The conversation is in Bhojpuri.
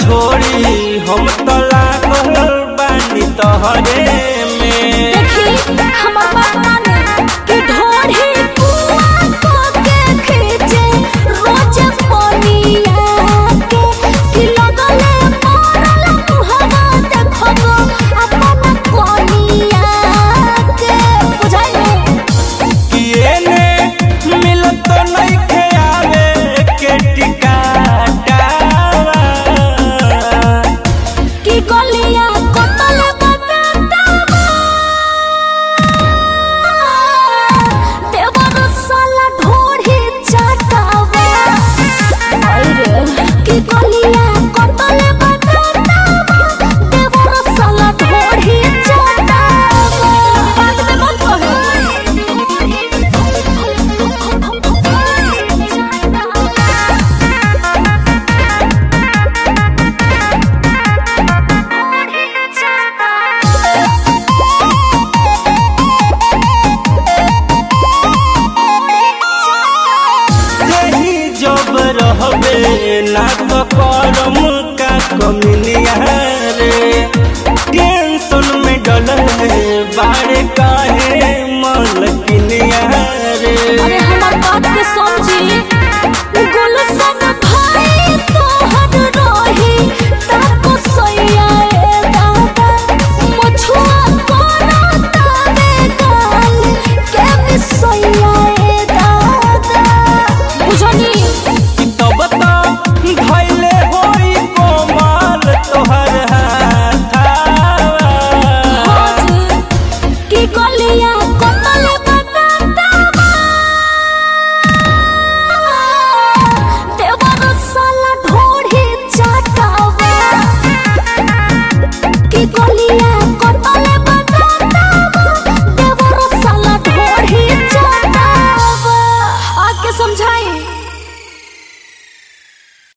छोड़ी हम तो लागल बानी तोहरे में। देखी हमर बात माने कि ढोढ़ी कुआ को के खींचे रोज पनिया के कि लगले मरल मुहवा देखबो अपन कोनिया के बुझाई कि एने मिलत नहीं खेआवे के टिकाटावा कि गलिया कतल बतातावा देवर साला ढोढ़ी चाटावा अरे कि गलिया कतल बतातावा देवर साला ढोढ़ी चाटावा बात में मत यही जब रहबे ना तो करम का कमिनिया रे। टेंशन में डले बारे काहे मलकिनिया रे। अरे हमार बात के समझी गुलशन भाई तोहर रही ताको सैया ए दादा मछुआ कोना तावे गाल के मिसैया ए दादा बुझनी कि तब तो धैले होई कोमल तोहर हाथावा कि गलिया कतल बतातावा देवर साला ढोढ़ी चाटावा कि गलिया